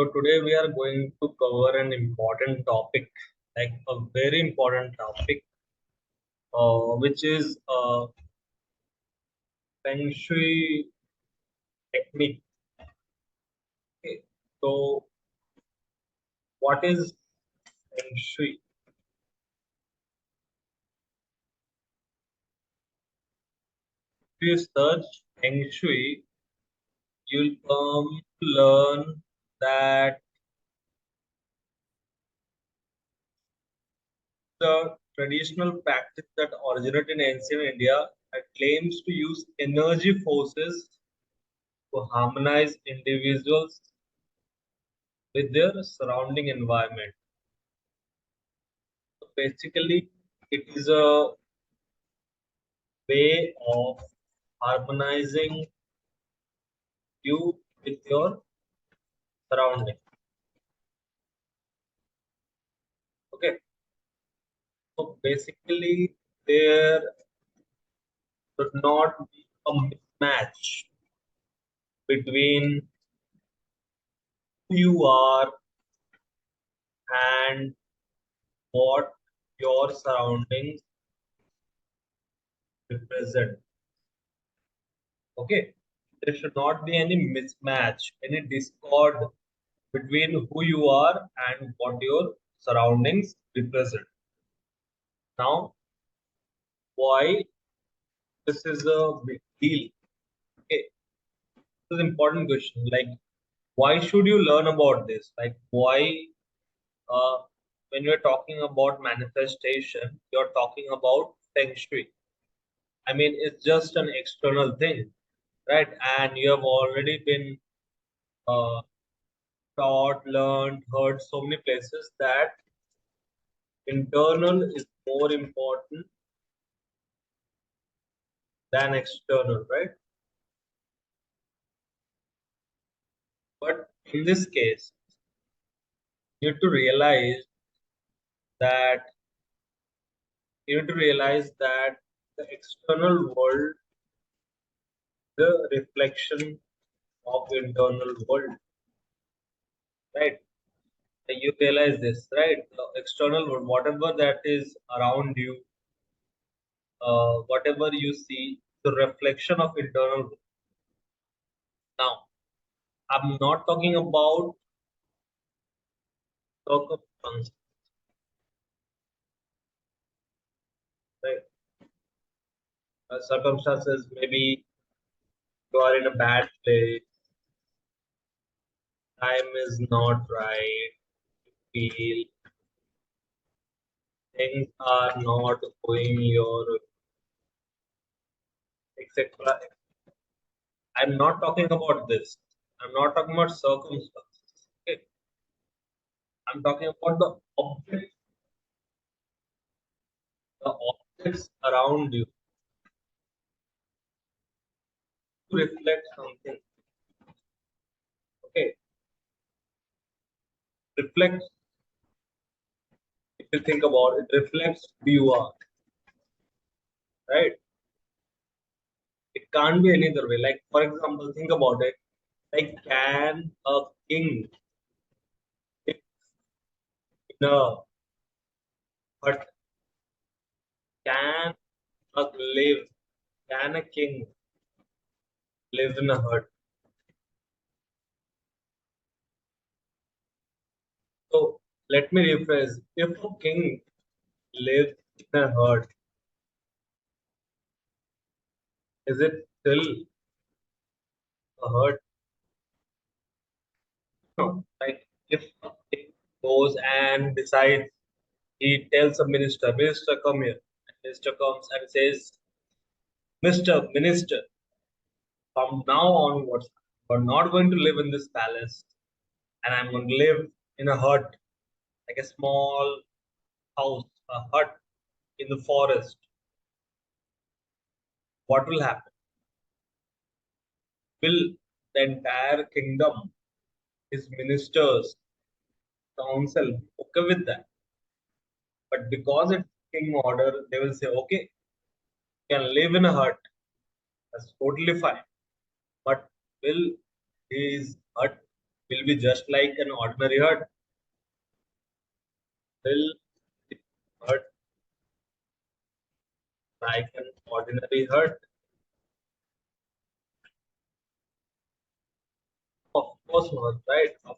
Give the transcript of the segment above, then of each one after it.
So today we are going to cover an important topic, like a very important topic, which is Feng Shui technique. Okay. So what is Feng Shui? If you search Feng Shui, you'll come to learn that the traditional practice that originated in ancient India that claims to use energy forces to harmonize individuals with their surrounding environment. So basically, it is a way of harmonizing you with your surrounding. Okay, so basically, there should not be a mismatch between who you are and what your surroundings represent. Okay, there should not be any mismatch, any discord between who you are and what your surroundings represent. Now, why this is a big deal? Okay, this is an important question. Like, why should you learn about this? Like, why, uh, when you're talking about manifestation, you're talking about Feng Shui. I mean, it's just an external thing, right? And you have already been uh, taught, learned, heard so many places that internal is more important than external, right? But in this case, you need to realize that the external world, the reflection of the internal world, right? You realize this, right? The external world, whatever that is around you, whatever you see, the reflection of internal world. Now, I'm not talking about circumstances, right? Circumstances, maybe you are in a bad place, time is not right, you feel things are not going your etc. I'm not talking about this. I'm not talking about circumstances. Okay. I'm talking about the objects around you to reflect something. Okay. Reflects, if you think about it, reflects who you are. Right? It can't be any other way. Like, for example, think about it. Like, can a king live in a hut? Can a live? Can a king live in a hut? So let me rephrase. If a king lives in a hut, is it still a hut? No. Like if a king goes and decides, he tells a minister, Minister, come here. And minister comes and says, Mr. Minister, from now onwards, we're not going to live in this palace, and I'm going to live in a hut, like a small house, a hut in the forest. What will happen? Will the entire kingdom, his ministers, council, okay with that? But because it's king order, they will say, okay, you can live in a hut. That's totally fine. But will his hut will be just like an ordinary hut. Will the hut like an ordinary hut? Of course not, right? Of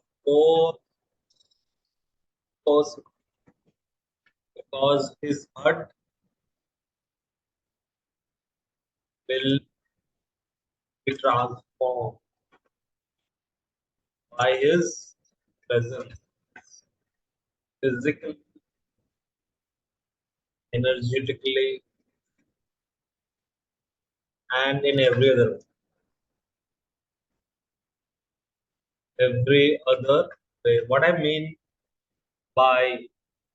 course, because his hut will be transformed by his presence, physically, energetically, and in every other way. What I mean by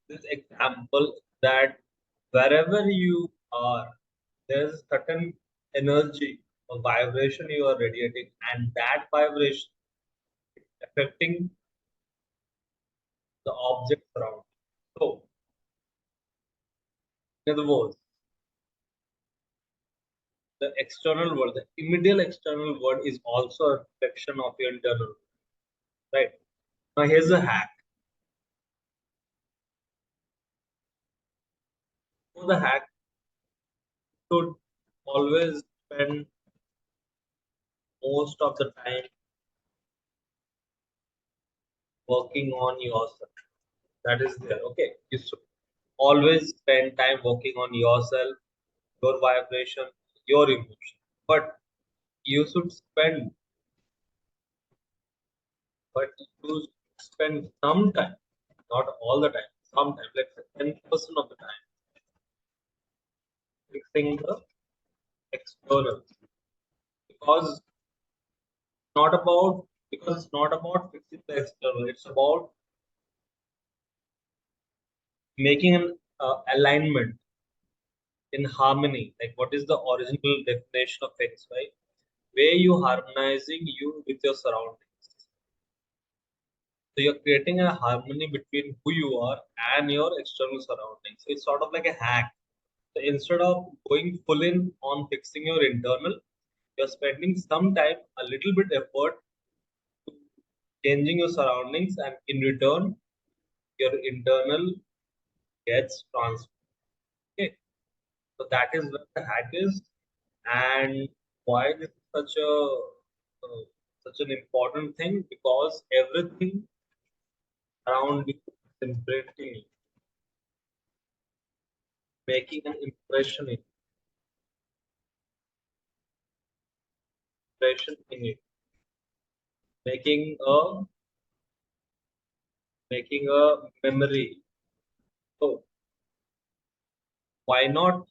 this example that wherever you are, there's a certain energy or vibration you are radiating, and that vibration affecting the objects around. So, in other words, the external world, the immediate external world is also a reflection of your internal world, right? Now, here's a hack. For the hack, you should always spend most of the time working on yourself. That is there. Okay. You should always spend time working on yourself, your vibration, your emotion. But you should spend, but you spend some time, not all the time, some time, let's say 10% of the time, fixing the external. Because it's not about fixing the external, it's about making an alignment in harmony. Like what is the original definition of Feng Shui? Where you harmonizing you with your surroundings. So you're creating a harmony between who you are and your external surroundings. So it's sort of like a hack. So instead of going full in on fixing your internal, you're spending some time, a little bit effort to changing your surroundings, and in return, your internal gets transformed. Okay, so that is what the hack is, and why this is such an important thing, because everything around you is imprinting you, making an impression in it, making a memory. So why not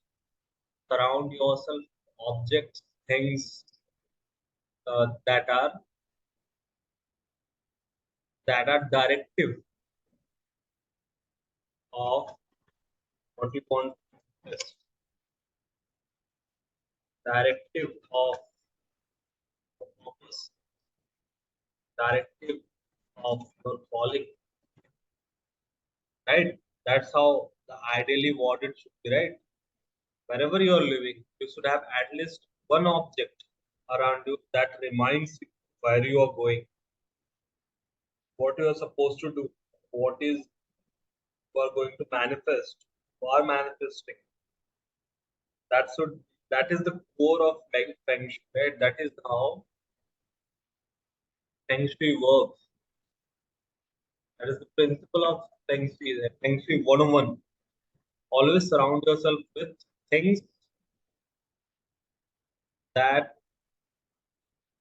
surround yourself objects, things that are directive of what you want, this directive of purpose, directive of your calling, right? That's how the ideally what it should be, right? Wherever you are living, you should have at least one object around you that reminds you where you are going, what you are supposed to do, what is you are going to manifest, you are manifesting. That should that is the core of Feng Shui, right? That is how Feng Shui works. That is the principle of Feng Shui. Feng Shui 101. Always surround yourself with things that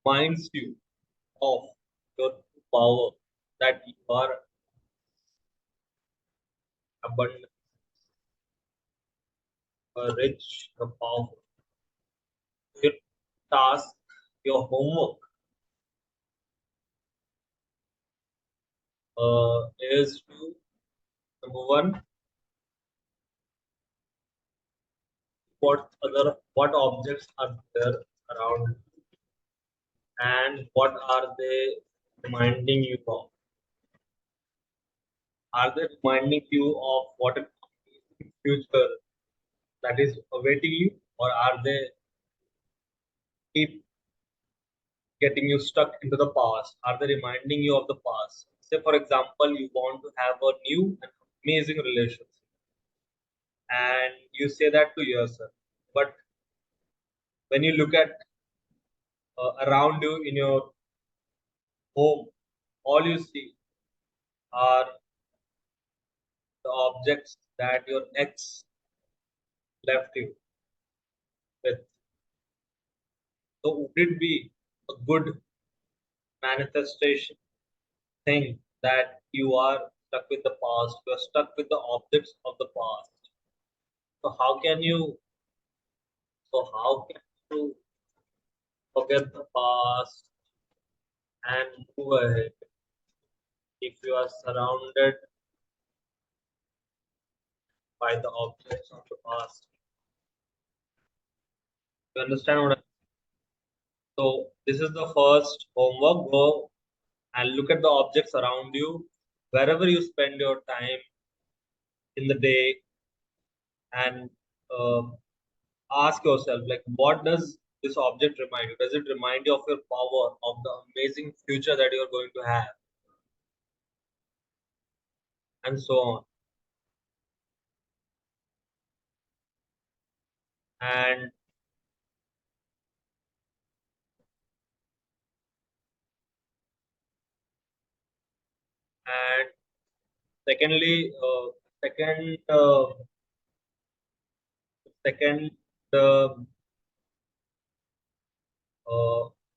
reminds you of your power, that you are abundant, rich, powerful. Your task, your homework is to number one, what objects are there around and what are they reminding you of? Are they reminding you of what a future that is awaiting you, or are they keep getting you stuck into the past? Are they reminding you of the past? Say, for example, you want to have a new and amazing relationship, and you say that to yourself. But when you look at around you in your home, all you see are the objects that your ex left you with. So, would it be a good manifestation thing that you are stuck with the past? You are stuck with the objects of the past. So, how can you forget the past and move ahead if you are surrounded by the objects of the past? You understand what so this is the first homework. Go and look at the objects around you, wherever you spend your time in the day, and um ask yourself, like, what does this object remind you? Does it remind you of your power, of the amazing future that you're going to have, and so on? And and secondly, second second uh,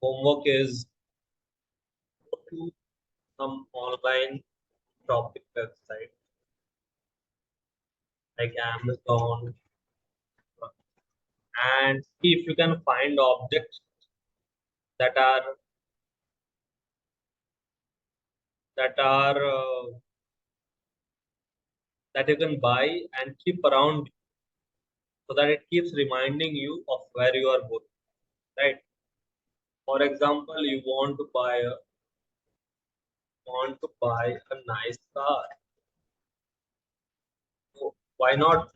homework is go to some online shopping website like Amazon and see if you can find objects that are that you can buy and keep around you, so that it keeps reminding you of where you are going, right? For example, you want to buy a nice car. So why not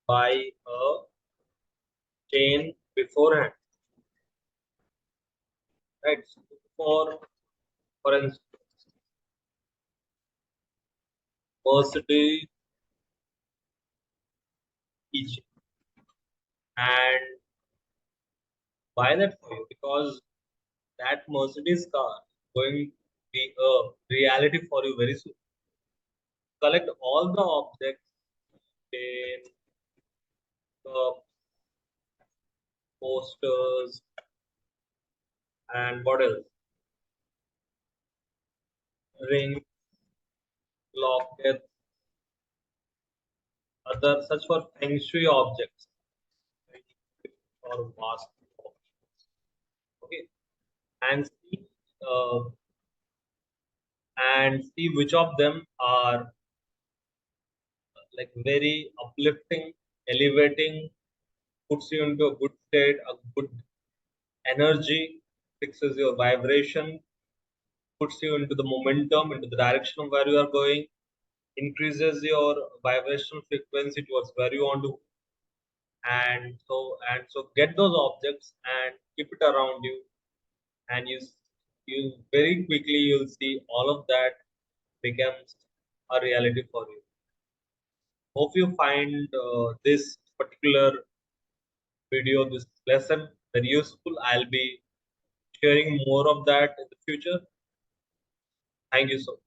buy a chain beforehand, right? So for instance, Mercedes each, and buy that for you, because that Mercedes car is going to be a reality for you very soon. Collect all the objects in cups, posters, and what else? Rings, lockets, other such for Feng Shui objects or vast objects. Okay, and uh, see which of them are like very uplifting, elevating, puts you into a good state, a good energy, fixes your vibration, puts you into the momentum, into the direction of where you are going, increases your vibrational frequency towards where you want to, and so get those objects and keep it around you, and you very quickly you'll see all of that becomes a reality for you. Hope you find this particular video, this lesson very useful. I'll be sharing more of that in the future. Thank you so much.